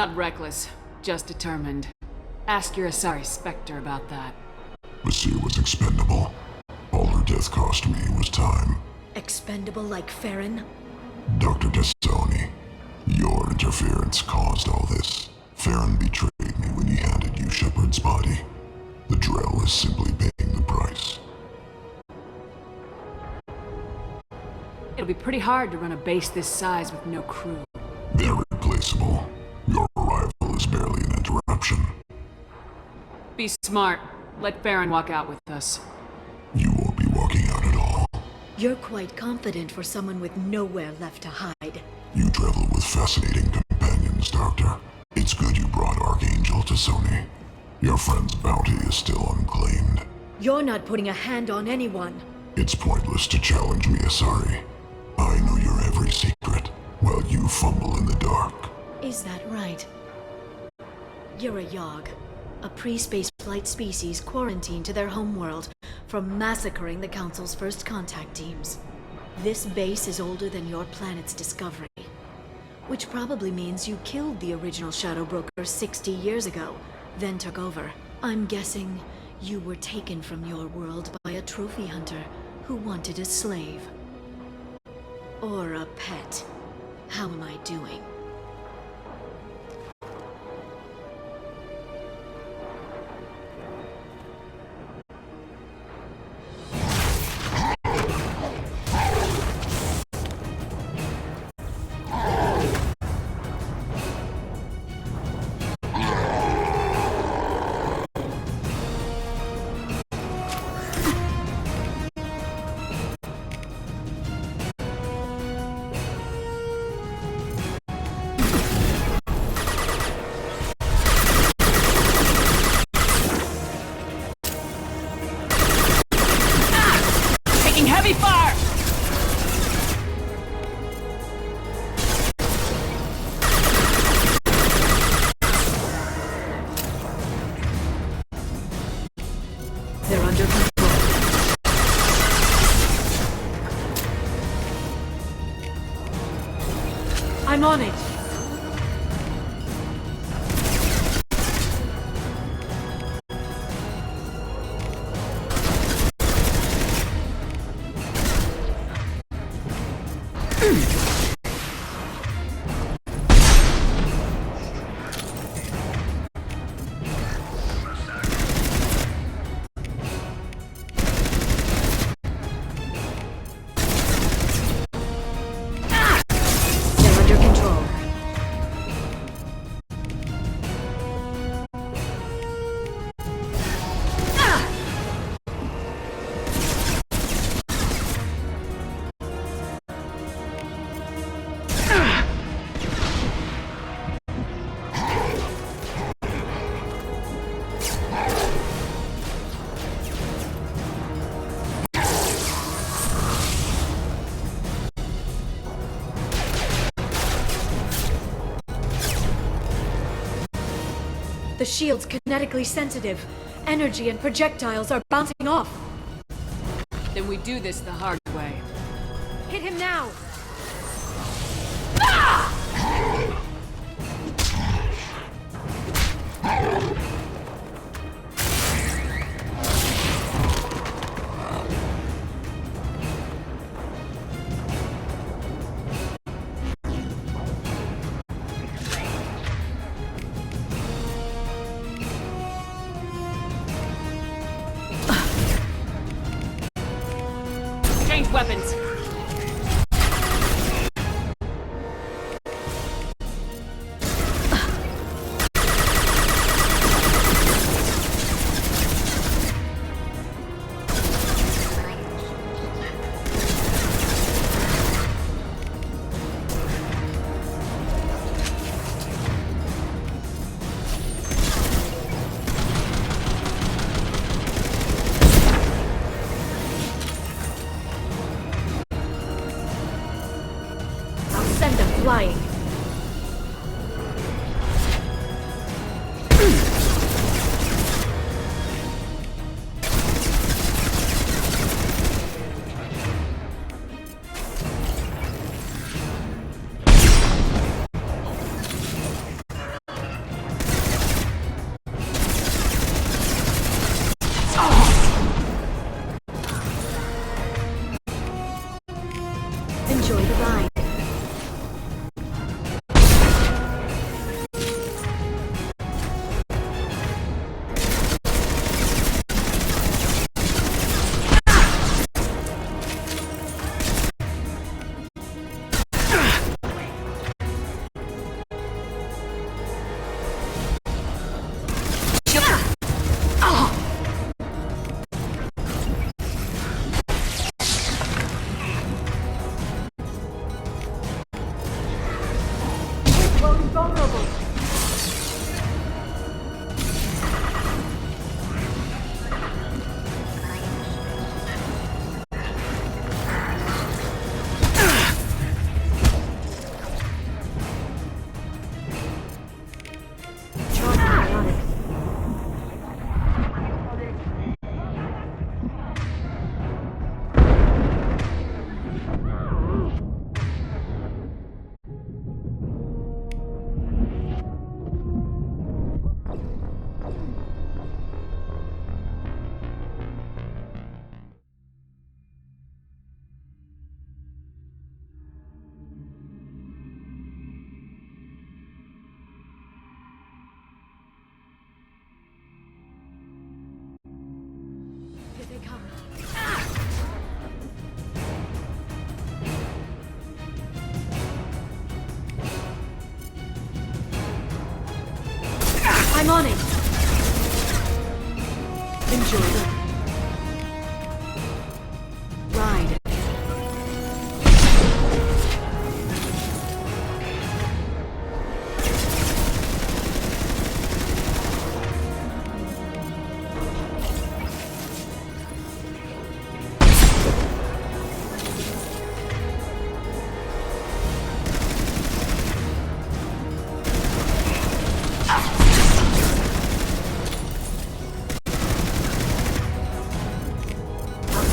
Not reckless, just determined. Ask your Asari Spectre about that. Monsieur was expendable. All her death cost me was time. Expendable like Farron? Dr. T'Soni, your interference caused all this. Farron betrayed me when he handed you Shepard's body. The Drell is simply paying the price. It'll be pretty hard to run a base this size with no crew. They're replaceable. Your arrival is barely an interruption. Be smart. Let Farron walk out with us. You won't be walking out at all. You're quite confident for someone with nowhere left to hide. You travel with fascinating companions, Doctor. It's good you brought Archangel T'Soni. Your friend's bounty is still unclaimed. You're not putting a hand on anyone. It's pointless to challenge me, Asari. I know your every secret, while you fumble in the dark. Is that right? You're a Yogg, a pre-space flight species quarantined to their homeworld from massacring the Council's first contact teams. This base is older than your planet's discovery, which probably means you killed the original Shadow Broker 60 years ago, then took over. I'm guessing you were taken from your world by a trophy hunter who wanted a slave. Or a pet. How am I doing? Heavy fire! They're under control. I'm on it! The shield's kinetically sensitive. Energy and projectiles are bouncing off. Then we do this the hard way. Hit him now! Change weapons. Send them flying. Enjoy the ride. Here they come. I'm on it. Enjoy the ride.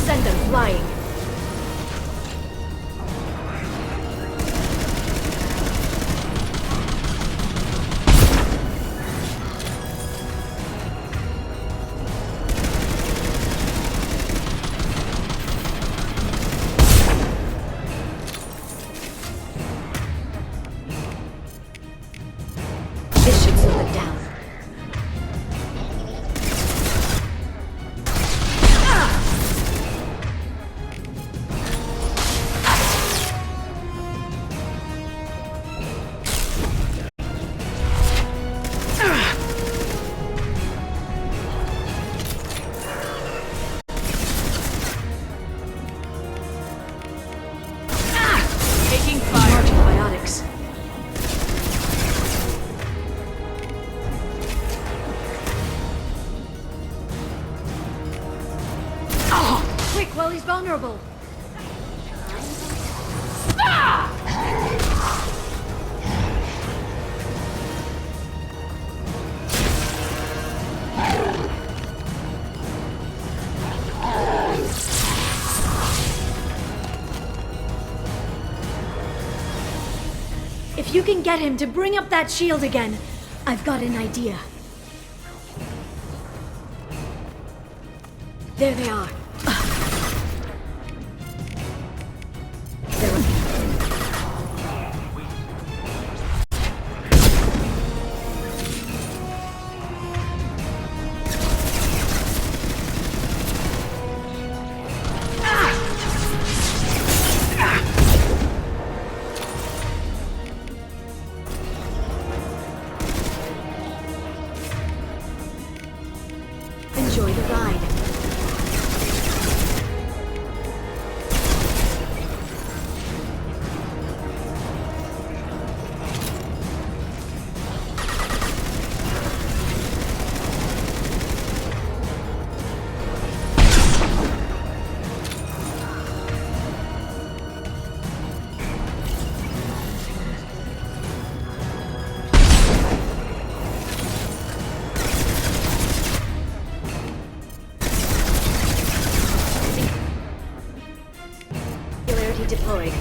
Send them flying. This should slow it down. Taking fire. Biotics. Quick, while he's vulnerable. If you can get him to bring up that shield again, I've got an idea. There they are. Enjoy the ride. Deployed.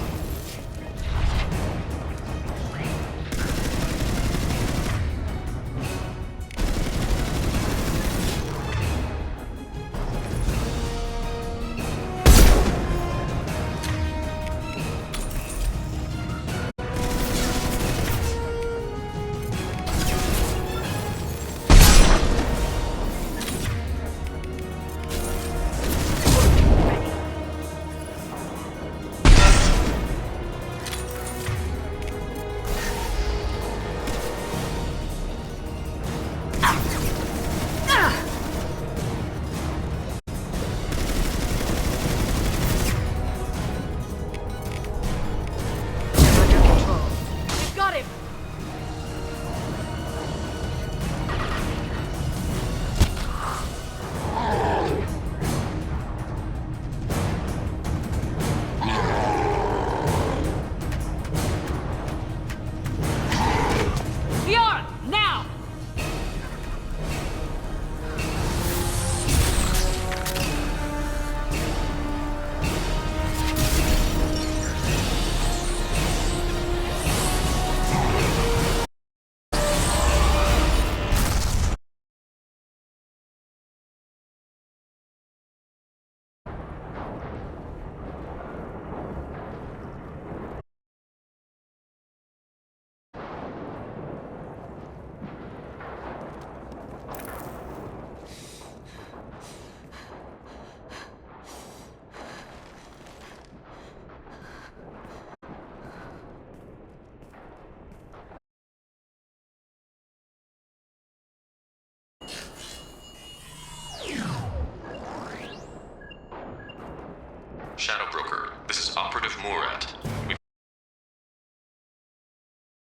Murat. We've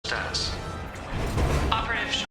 status. Operative.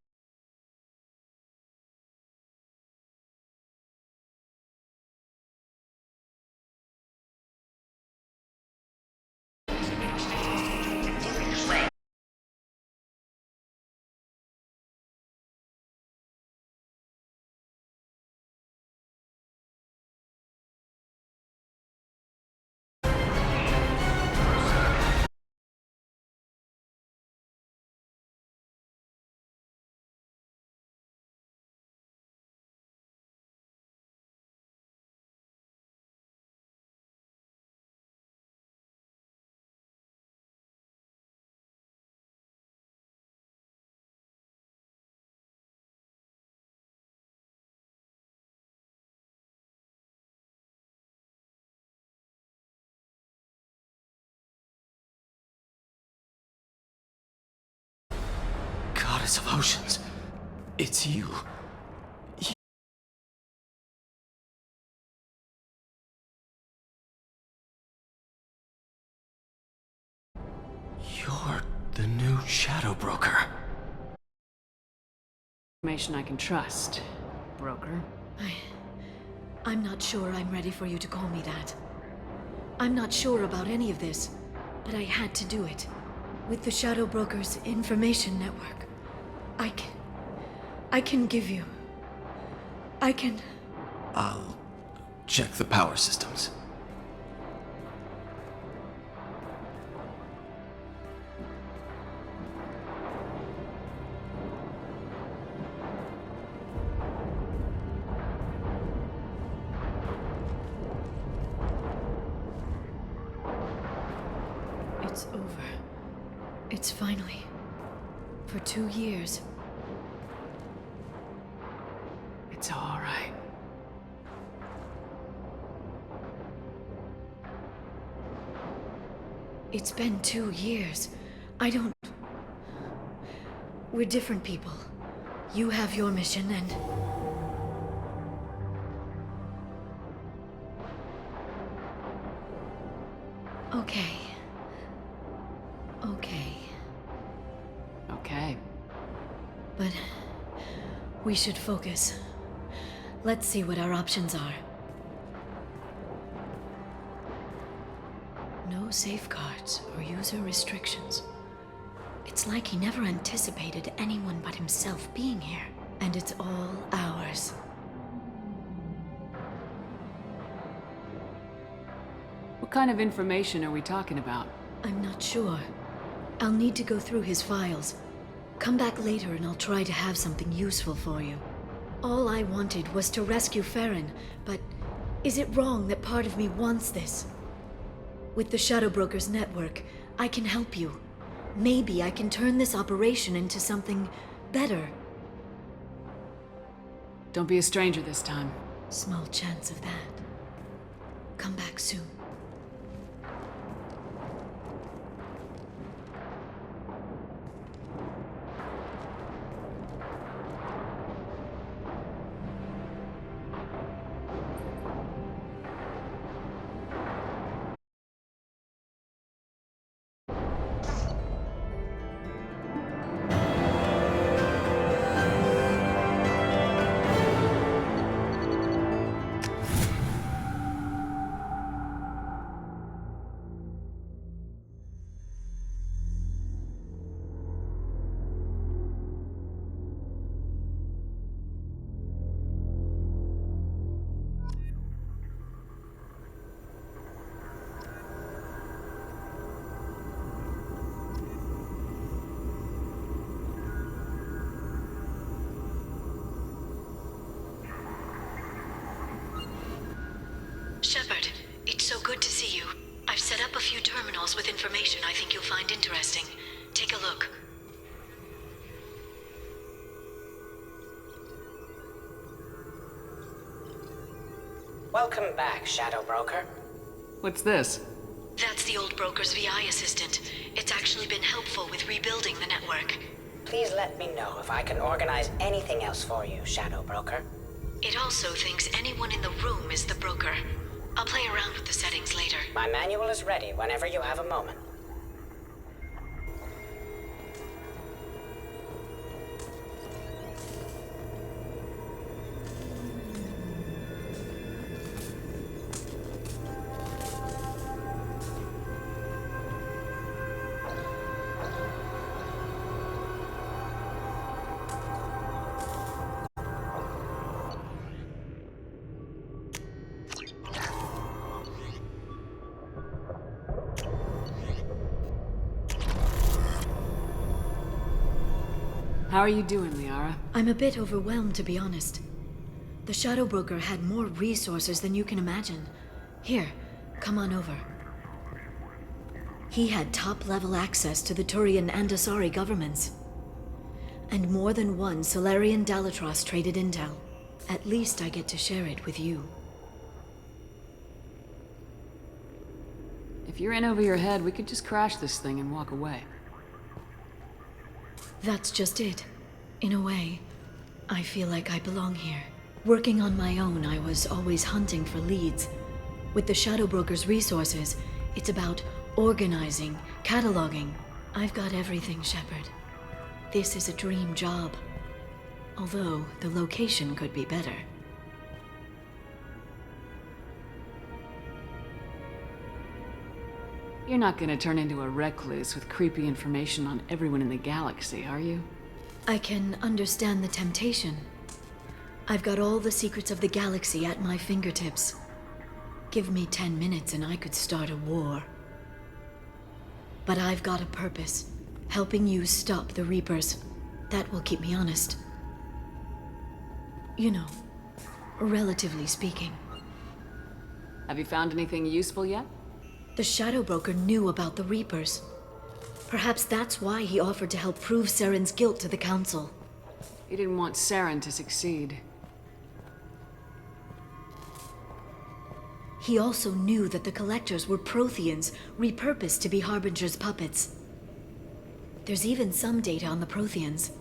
Goddess of Oceans, it's you. You're the new Shadow Broker. Information I can trust, broker. I'm not sure I'm ready for you to call me that. I'm not sure about any of this, but I had to do it. With the Shadow Broker's information network, I can give you... I'll check the power systems. It's over. It's finally... For 2 years. It's all right. It's been 2 years. I don't... We're different people. You have your mission and... Okay. Okay. Okay. But... we should focus. Let's see what our options are. No safeguards or user restrictions. It's like he never anticipated anyone but himself being here. And it's all ours. What kind of information are we talking about? I'm not sure. I'll need to go through his files. Come back later and I'll try to have something useful for you. All I wanted was to rescue Farron, but is it wrong that part of me wants this? With the Shadow Broker's network, I can help you. Maybe I can turn this operation into something better. Don't be a stranger this time. Small chance of that. Come back soon. Shepard, it's so good to see you. I've set up a few terminals with information I think you'll find interesting. Take a look. Welcome back, Shadow Broker. What's this? That's the old broker's VI assistant. It's actually been helpful with rebuilding the network. Please let me know if I can organize anything else for you, Shadow Broker. It also thinks anyone in the room is the broker. I'll play around with the settings later. My manual is ready whenever you have a moment. How are you doing, Liara? I'm a bit overwhelmed, to be honest. The Shadow Broker had more resources than you can imagine. Here, come on over. He had top-level access to the Turian and Asari governments. And more than one Solarian Dalatros traded intel. At least I get to share it with you. If you're in over your head, we could just crash this thing and walk away. That's just it. In a way, I feel like I belong here. Working on my own, I was always hunting for leads. With the Shadow Broker's resources, it's about organizing, cataloging. I've got everything, Shepard. This is a dream job. Although, the location could be better. You're not gonna turn into a recluse with creepy information on everyone in the galaxy, are you? I can understand the temptation. I've got all the secrets of the galaxy at my fingertips. Give me 10 minutes and I could start a war. But I've got a purpose. Helping you stop the Reapers. That will keep me honest. You know, relatively speaking. Have you found anything useful yet? The Shadow Broker knew about the Reapers. Perhaps that's why he offered to help prove Saren's guilt to the Council. He didn't want Saren to succeed. He also knew that the Collectors were Protheans, repurposed to be Harbinger's puppets. There's even some data on the Protheans.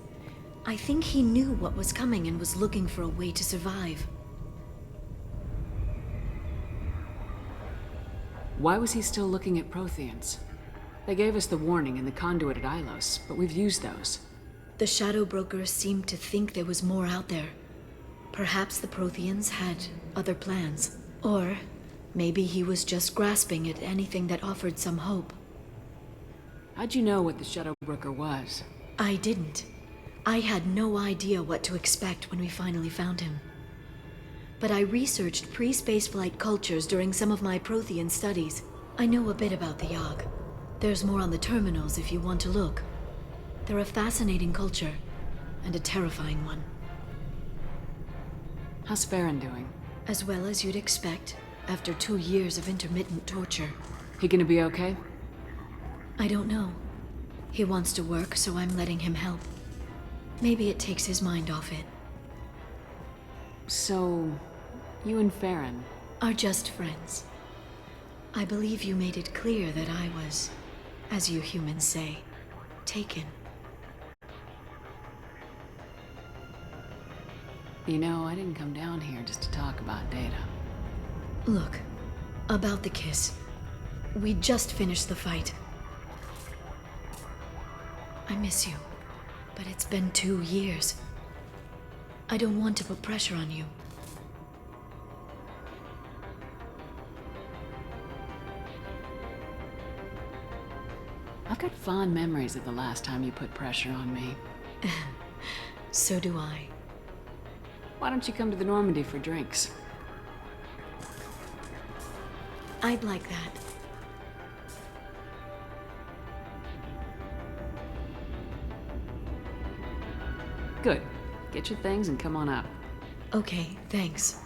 I think he knew what was coming and was looking for a way to survive. Why was he still looking at Protheans? They gave us the warning in the conduit at Ilos, but we've used those. The Shadow Broker seemed to think there was more out there. Perhaps the Protheans had other plans. Or maybe he was just grasping at anything that offered some hope. How'd you know what the Shadow Broker was? I didn't. I had no idea what to expect when we finally found him. But I researched pre-spaceflight cultures during some of my Prothean studies. I know a bit about the Yogg. There's more on the terminals if you want to look. They're a fascinating culture, and a terrifying one. How's Farron doing? As well as you'd expect, after 2 years of intermittent torture. He gonna be okay? I don't know. He wants to work, so I'm letting him help. Maybe it takes his mind off it. So, you and Farron? Are just friends. I believe you made it clear that I was, as you humans say, taken. You know, I didn't come down here just to talk about Data. Look, about the kiss. We just finished the fight. I miss you, but it's been 2 years. I don't want to put pressure on you. I've got fond memories of the last time you put pressure on me. So do I. Why don't you come to the Normandy for drinks? I'd like that. Good. Get your things and come on up. Okay, thanks.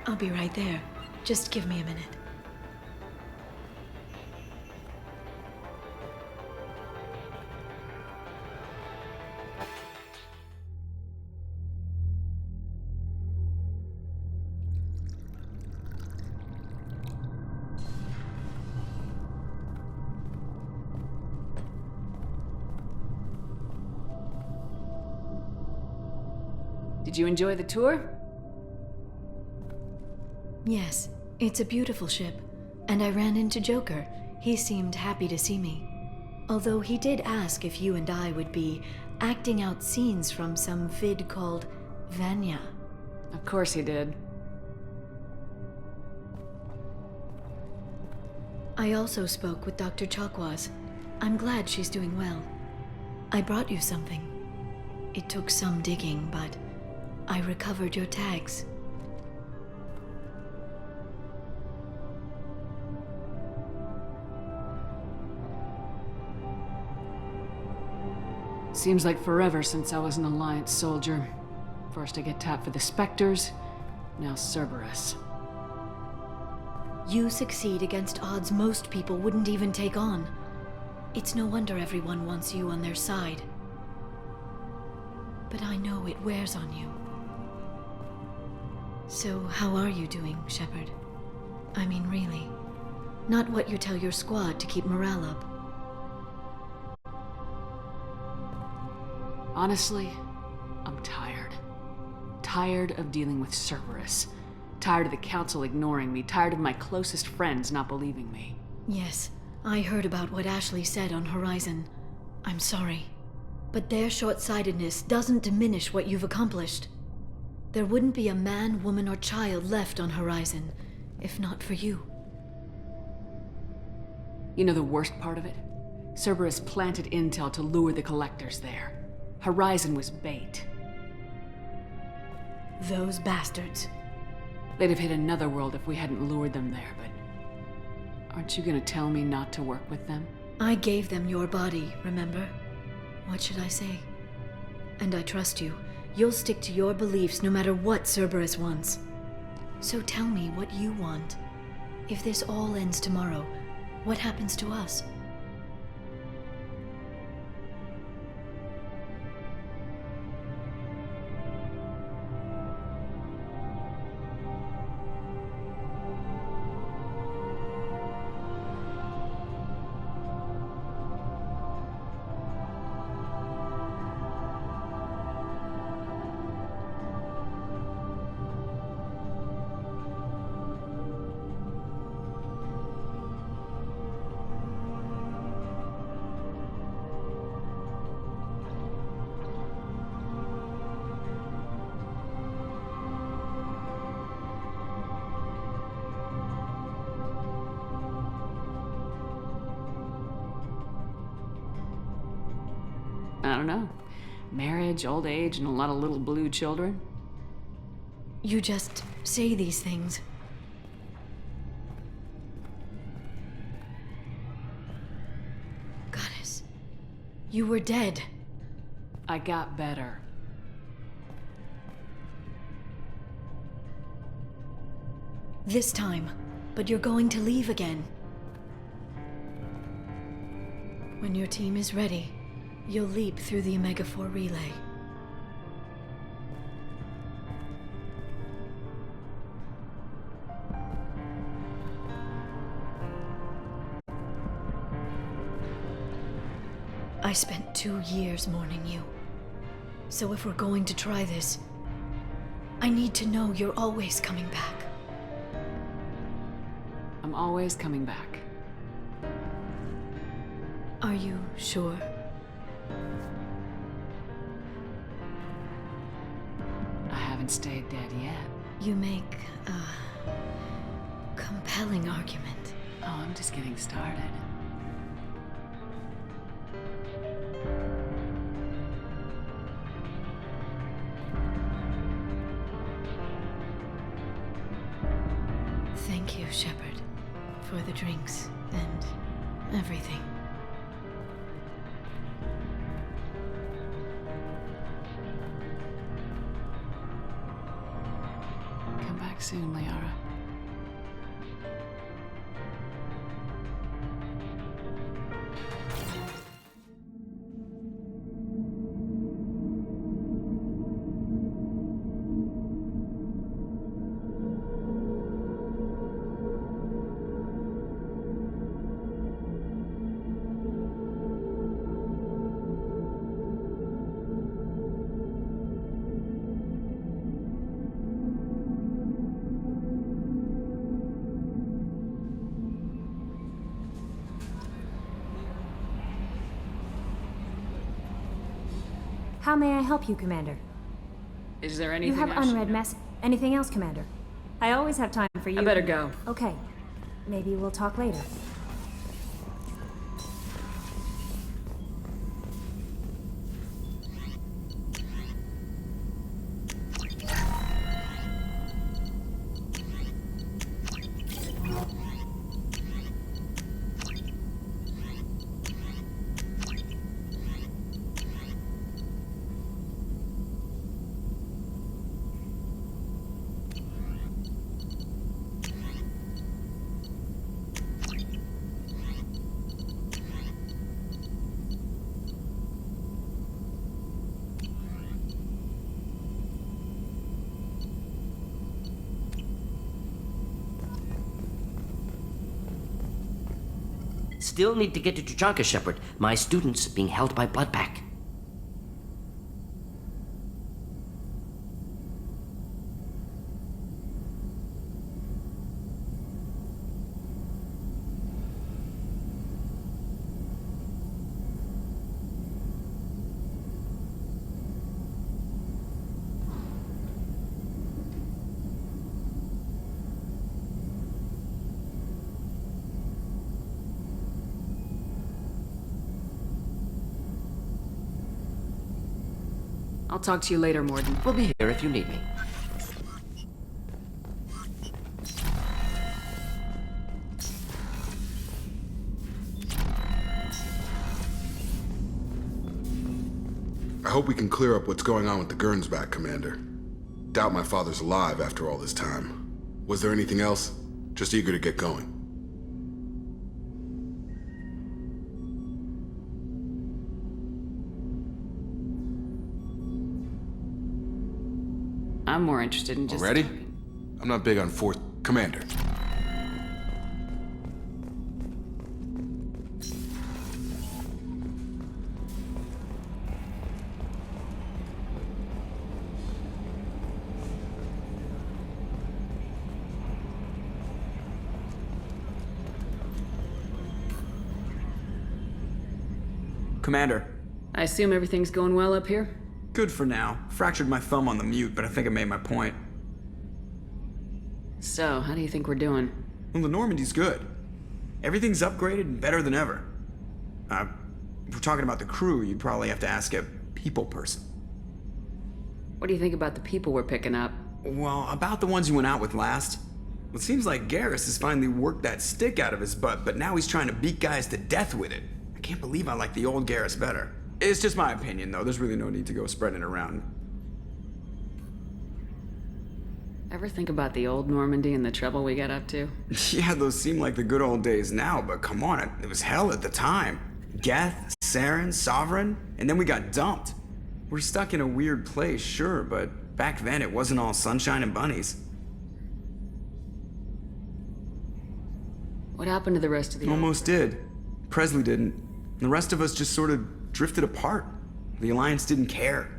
I'll be right there. Just give me a minute. Did you enjoy the tour? Yes, It's a beautiful ship, and I ran into Joker. He seemed happy to see me. Although he did ask if you and I would be acting out scenes from some vid called Vanya. Of course he did. I also spoke with Dr. Chakwas. I'm glad she's doing well. I brought you something. It took some digging, but I recovered your tags. Seems like forever since I was an Alliance soldier. First I get tapped for the Spectres, now Cerberus. You succeed against odds most people wouldn't even take on. It's no wonder everyone wants you on their side. But I know it wears on you. So how are you doing, Shepard? I mean, really. Not what you tell your squad to keep morale up. Honestly, I'm tired. Tired of dealing with Cerberus. Tired of the Council ignoring me. Tired of my closest friends not believing me. Yes, I heard about what Ashley said on Horizon. I'm sorry. But their short-sightedness doesn't diminish what you've accomplished. There wouldn't be a man, woman, or child left on Horizon, if not for you. You know the worst part of it? Cerberus planted intel to lure the Collectors there. Horizon was bait. Those bastards. They'd have hit another world if we hadn't lured them there, but... Aren't you gonna tell me not to work with them? I gave them your body, remember? What should I say? And I trust you. You'll stick to your beliefs no matter what Cerberus wants. So tell me what you want. If this all ends tomorrow, what happens to us? I don't know. Marriage, old age, and a lot of little blue children. You just say these things. Goddess, you were dead. I got better. This time, but you're going to leave again. When your team is ready, you'll leap through the Omega-4 relay. I spent 2 years mourning you. So if we're going to try this, I need to know you're always coming back. I'm always coming back. Are you sure? I haven't stayed dead yet. You make a compelling argument. Oh, I'm just getting started. Thank you, Shepard, for the drinks and everything. Come back soon, Liara. How may I help you, Commander? Is there You anything have I should unread know? mess. Anything else, Commander? I always have time for you. I better go. Okay. Maybe we'll talk later. Still need to get to Tuchanka, Shepard. My student's being held by Bloodpack. I'll talk to you later, Morden. We'll be here if you need me. I hope we can clear up what's going on with the Gernsback, Commander. Doubt my father's alive after all this time. Was there anything else? Just eager to get going. I'm more interested in just... Already? I'm not big on fourth... Commander. Commander, I assume everything's going well up here? good for now. Fractured my thumb on the mute, but I think I made my point. So, how do you think we're doing? Well, the Normandy's good. Everything's upgraded and better than ever. If we're talking about the crew, you'd probably have to ask a people person. What do you think about the people we're picking up? Well, about the ones you went out with last. It seems like Garrus has finally worked that stick out of his butt, but now he's trying to beat guys to death with it. I can't believe I like the old Garrus better. It's just my opinion, though. There's really no need to go spreading it around. Ever think about the old Normandy and the trouble we got up to? Yeah, those seem like the good old days now, but come on, it was hell at the time. Geth, Saren, Sovereign, and then we got dumped. We're stuck in a weird place, sure, but back then it wasn't all sunshine and bunnies. What happened to the rest of the... Almost did. Presley didn't. The rest of us just sort of drifted apart. The Alliance didn't care.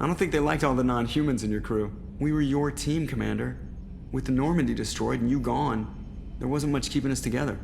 I don't think they liked all the non-humans in your crew. We were your team, Commander. With the Normandy destroyed and you gone, there wasn't much keeping us together.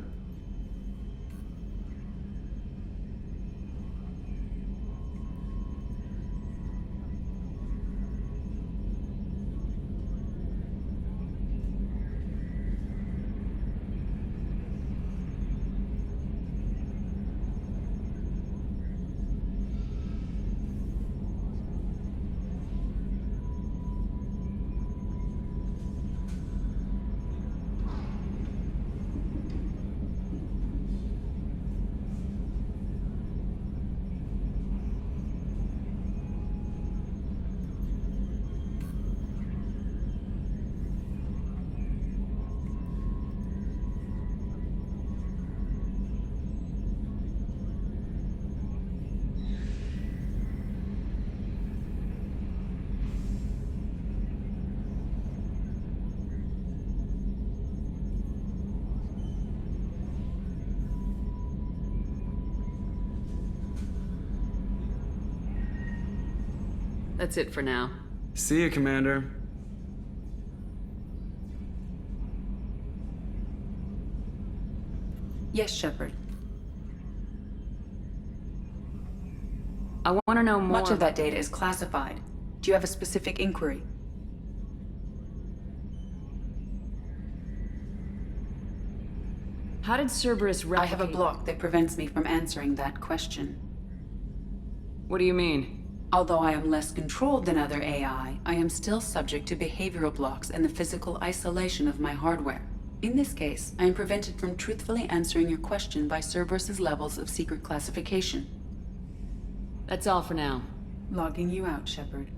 That's it for now. See you, Commander. Yes, Shepard. I want to know more. Much of that data is classified. Do you have a specific inquiry? How did Cerberus replicate... I have a block that prevents me from answering that question. What do you mean? Although I am less controlled than other AI, I am still subject to behavioral blocks and the physical isolation of my hardware. In this case, I am prevented from truthfully answering your question by Cerberus's levels of secret classification. That's all for now. Logging you out, Shepard.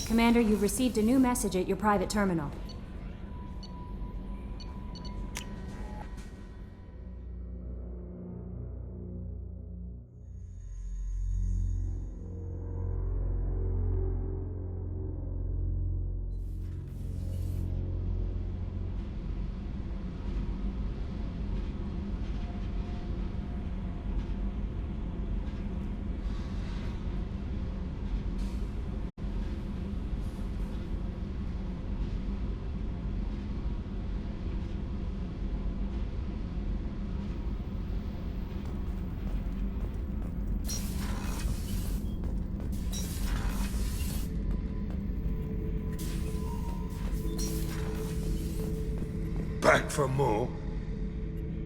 Commander, you've received a new message at your private terminal. Back for more?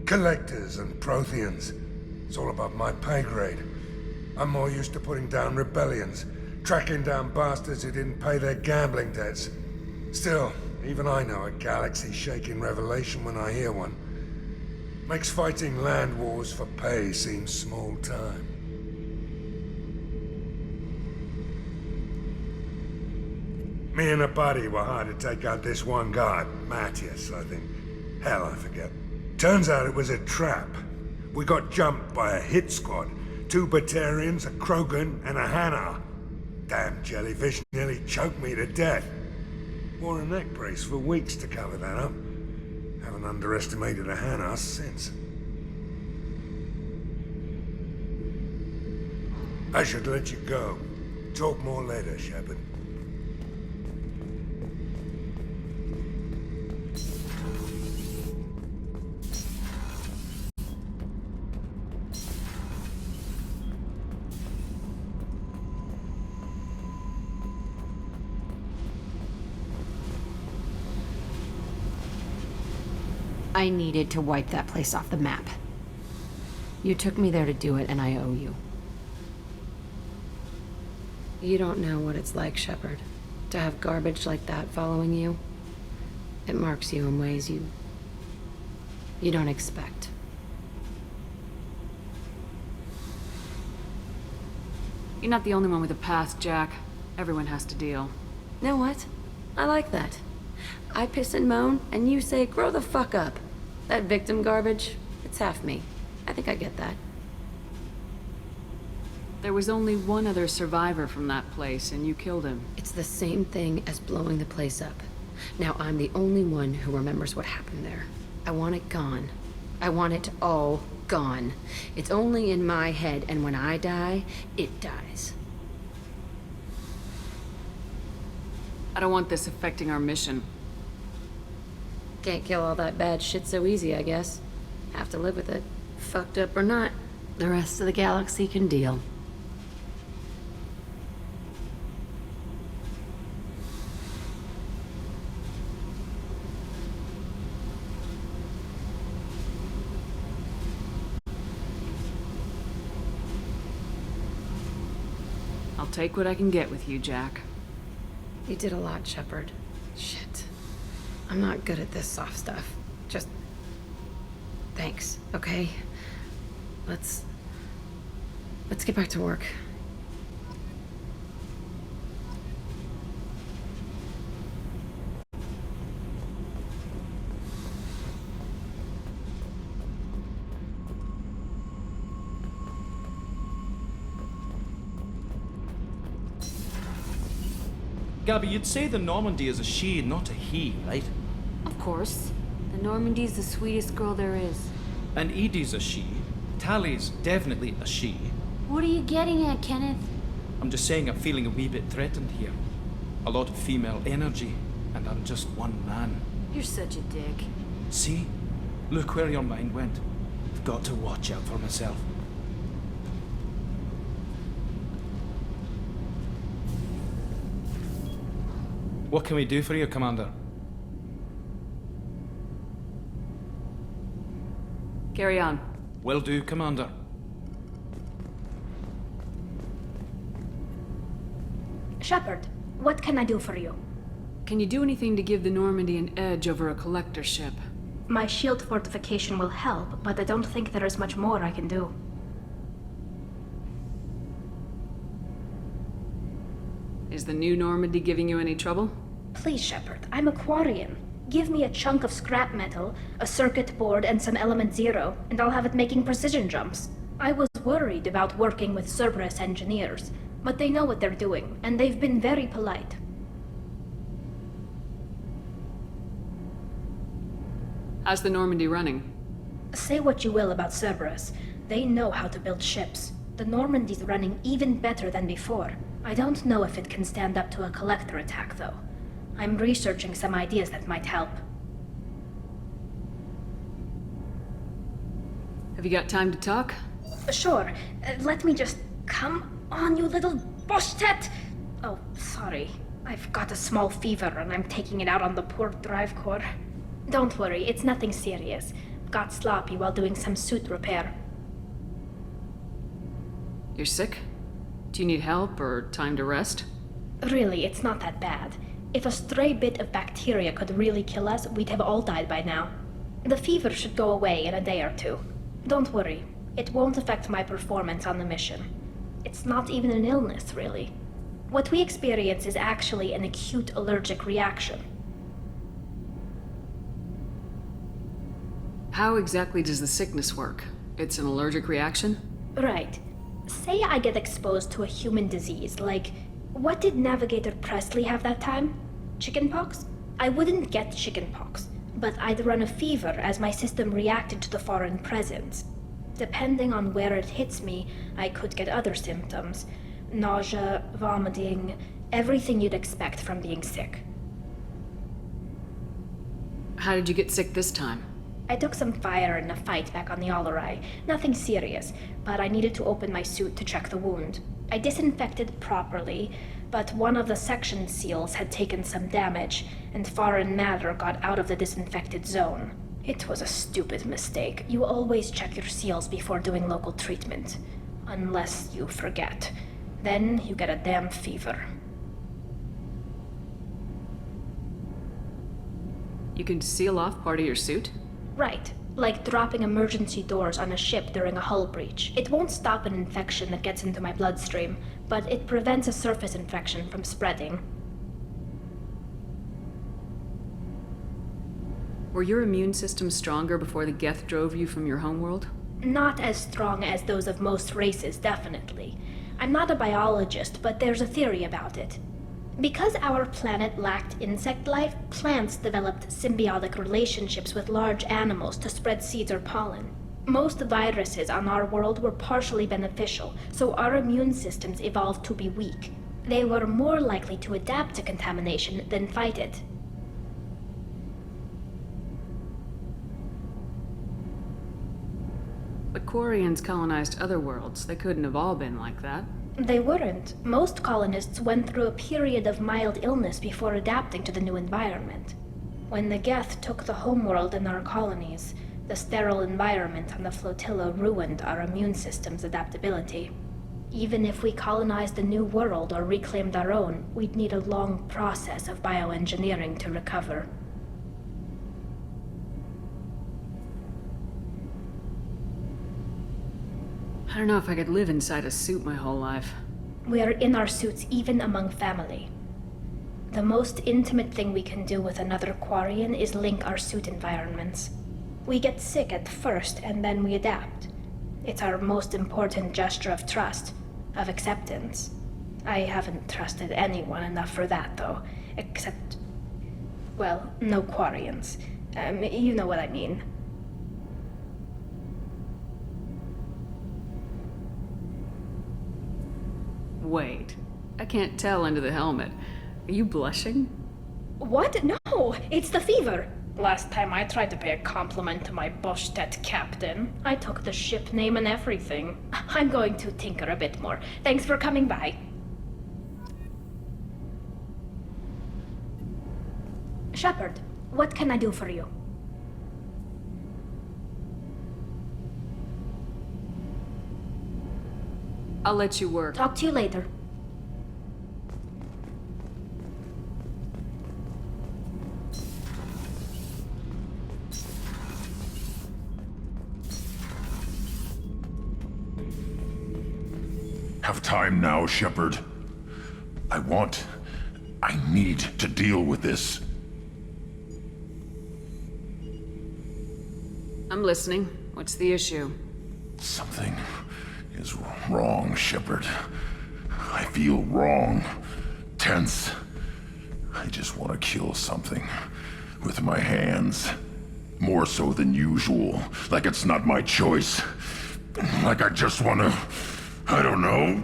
Collectors and Protheans. It's all above my pay grade. I'm more used to putting down rebellions, tracking down bastards who didn't pay their gambling debts. Still, even I know a galaxy-shaking revelation when I hear one. Makes fighting land wars for pay seem small time. Me and a buddy were hired to take out this one guard, Matthias, I think. Hell, I forget. Turns out it was a trap. We got jumped by a hit squad. 2 Batarians, a Krogan, and a Hanar. Damn jellyfish nearly choked me to death. Wore a neck brace for weeks to cover that up. Haven't underestimated a Hanar since. I should let you go. Talk more later, Shepard. I needed to wipe that place off the map. You took me there to do it, and I owe you. You don't know what it's like, Shepard, to have garbage like that following you. It marks you in ways you don't expect. You're not the only one with a past, Jack. Everyone has to deal. Know what? I like that. I piss and moan, and you say, grow the fuck up. That victim garbage, it's half me. I think I get that. There was only one other survivor from that place, and you killed him. It's the same thing as blowing the place up. Now I'm the only one who remembers what happened there. I want it gone. I want it all gone. It's only in my head, and when I die, it dies. I don't want this affecting our mission. Can't kill all that bad shit so easy, I guess. Have to live with it. Fucked up or not, the rest of the galaxy can deal. I'll take what I can get with you, Jack. You did a lot, Shepard. Shit. I'm not good at this soft stuff. Just... thanks, okay? Let's get back to work. Gabby, you'd say the Normandy is a she, not a he, right? Of course. The Normandy's the sweetest girl there is. And Edie's a she. Tally's definitely a she. What are you getting at, Kenneth? I'm just saying I'm feeling a wee bit threatened here. A lot of female energy, and I'm just one man. You're such a dick. See? Look where your mind went. I've got to watch out for myself. What can we do for you, Commander? Carry on. Will do, Commander. Shepard, what can I do for you? Can you do anything to give the Normandy an edge over a collector ship? My shield fortification will help, but I don't think there is much more I can do. Is the new Normandy giving you any trouble? Please, Shepard, I'm a Quarian. Give me a chunk of scrap metal, a circuit board, and some element zero, and I'll have it making precision jumps. I was worried about working with Cerberus engineers, but they know what they're doing, and they've been very polite. How's the Normandy running? Say what you will about Cerberus, they know how to build ships. The Normandy's running even better than before. I don't know if it can stand up to a collector attack, though. I'm researching some ideas that might help. Have you got time to talk? Sure. Let me just... Come on, you little boshtet! Oh, sorry. I've got a small fever and I'm taking it out on the poor drive core. Don't worry, it's nothing serious. Got sloppy while doing some suit repair. You're sick? Do you need help or time to rest? Really, it's not that bad. If a stray bit of bacteria could really kill us, we'd have all died by now. The fever should go away in a day or two. Don't worry, it won't affect my performance on the mission. It's not even an illness, really. What we experience is actually an acute allergic reaction. How exactly does the sickness work? It's an allergic reaction? Right. Say I get exposed to a human disease, like... What did Navigator Presley have that time? Chickenpox? I wouldn't get chickenpox, but I'd run a fever as my system reacted to the foreign presence. Depending on where it hits me, I could get other symptoms. Nausea, vomiting, everything you'd expect from being sick. How did you get sick this time? I took some fire in a fight back on the Allerai. Nothing serious, but I needed to open my suit to check the wound. I disinfected properly, but one of the section seals had taken some damage, and foreign matter got out of the disinfected zone. It was a stupid mistake. You always check your seals before doing local treatment. Unless you forget. Then you get a damn fever. You can seal off part of your suit? Right. Like dropping emergency doors on a ship during a hull breach. It won't stop an infection that gets into my bloodstream, but it prevents a surface infection from spreading. Were your immune system stronger before the Geth drove you from your homeworld? Not as strong as those of most races, definitely. I'm not a biologist, but there's a theory about it. Because our planet lacked insect life, plants developed symbiotic relationships with large animals to spread seeds or pollen. Most viruses on our world were partially beneficial, so our immune systems evolved to be weak. They were more likely to adapt to contamination than fight it. But Quarians colonized other worlds. They couldn't have all been like that. They weren't. Most colonists went through a period of mild illness before adapting to the new environment. When the Geth took the homeworld in our colonies, the sterile environment on the flotilla ruined our immune system's adaptability. Even if we colonized a new world or reclaimed our own, we'd need a long process of bioengineering to recover. I don't know if I could live inside a suit my whole life. We are in our suits even among family. The most intimate thing we can do with another Quarian is link our suit environments. We get sick at first, and then we adapt. It's our most important gesture of trust, of acceptance. I haven't trusted anyone enough for that, though. Except... well, no Quarians. You know what I mean. Wait. I can't tell under the helmet. Are you blushing? What? No! It's the fever! Last time I tried to pay a compliment to my Boschtet captain, I took the ship name and everything. I'm going to tinker a bit more. Thanks for coming by. Shepard, what can I do for you? I'll let you work. Talk to you later. Have time now, Shepard. I need to deal with this. I'm listening. What's the issue? Something is wrong, Shepard. I feel wrong. Tense. I just want to kill something. With my hands. More so than usual. Like it's not my choice. Like I just want to... I don't know.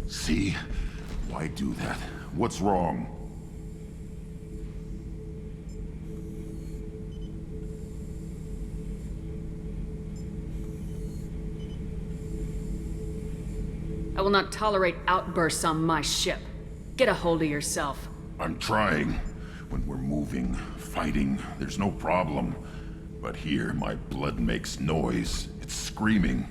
See? Why do that? What's wrong? I will not tolerate outbursts on my ship. Get a hold of yourself. I'm trying. When we're moving, fighting, there's no problem. But here, my blood makes noise. It's screaming.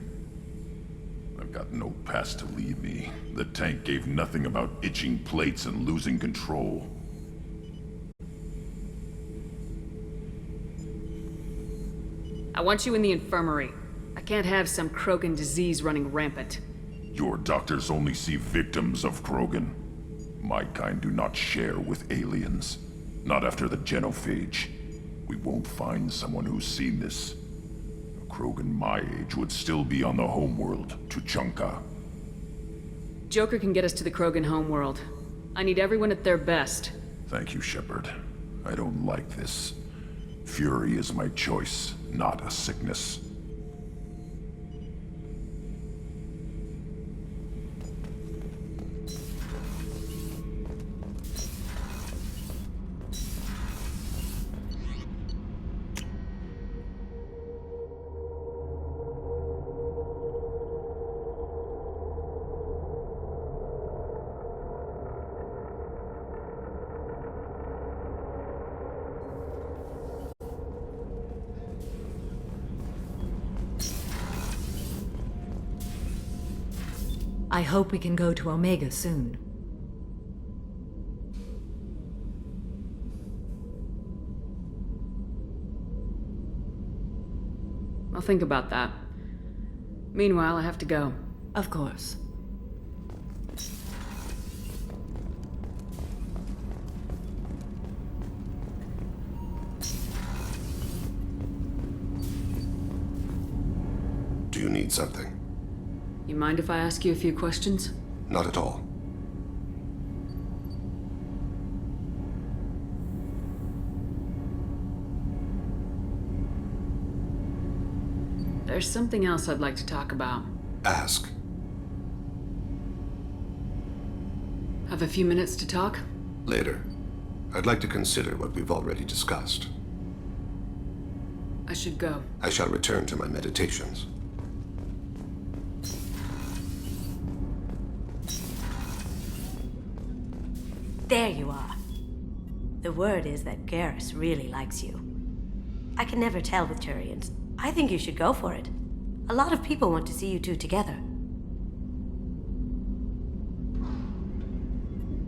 I've got no past to lead me. The tank gave nothing about itching plates and losing control. I want you in the infirmary. I can't have some Krogan disease running rampant. Your doctors only see victims of Krogan. My kind do not share with aliens. Not after the genophage. We won't find someone who's seen this. A Krogan my age would still be on the homeworld, Tuchanka. Joker can get us to the Krogan homeworld. I need everyone at their best. Thank you, Shepard. I don't like this. Fury is my choice, not a sickness. I hope we can go to Omega soon. I'll think about that. Meanwhile, I have to go. Of course. Do you need something? You mind if I ask you a few questions? Not at all. There's something else I'd like to talk about. Ask. Have a few minutes to talk? Later. I'd like to consider what we've already discussed. I should go. I shall return to my meditations. There you are. The word is that Garrus really likes you. I can never tell with Turians. I think you should go for it. A lot of people want to see you two together.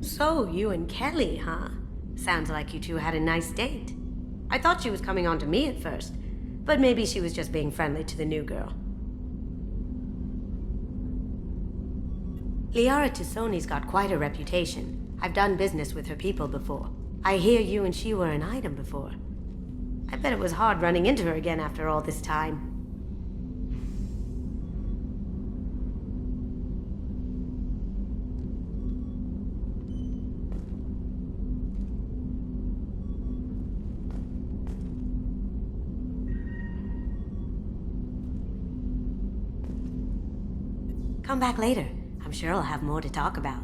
So, you and Kelly, huh? Sounds like you two had a nice date. I thought she was coming on to me at first, but maybe she was just being friendly to the new girl. Liara T'Soni's got quite a reputation. I've done business with her people before. I hear you and she were an item before. I bet it was hard running into her again after all this time. Come back later. I'm sure I'll have more to talk about.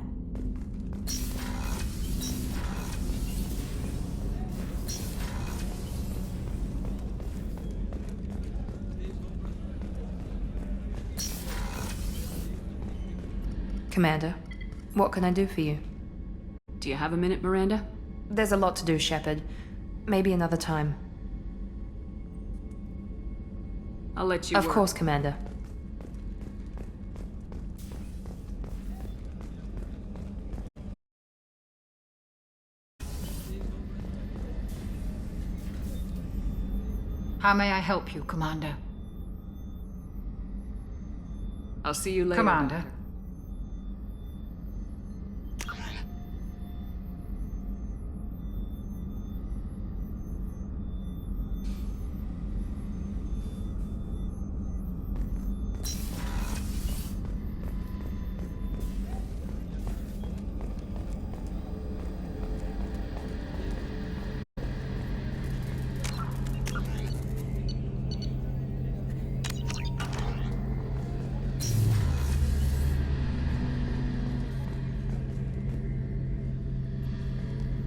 Commander, what can I do for you? Do you have a minute, Miranda? There's a lot to do, Shepard. Maybe another time. I'll let you Of work. course, Commander. How may I help you, Commander? I'll see you later, Commander. Doctor.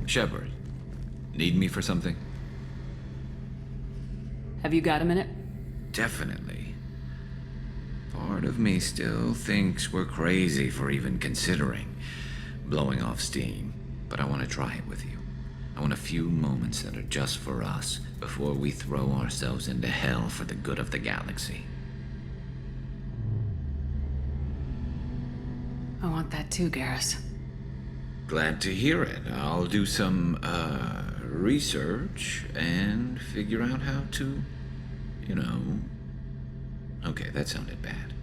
Shepard, need me for something? Have you got a minute? Definitely. Part of me still thinks we're crazy for even considering blowing off steam, but I want to try it with you. I want a few moments that are just for us before we throw ourselves into hell for the good of the galaxy. I want that too, Garrus. Glad to hear it. I'll do some, research and figure out how to, Okay, that sounded bad.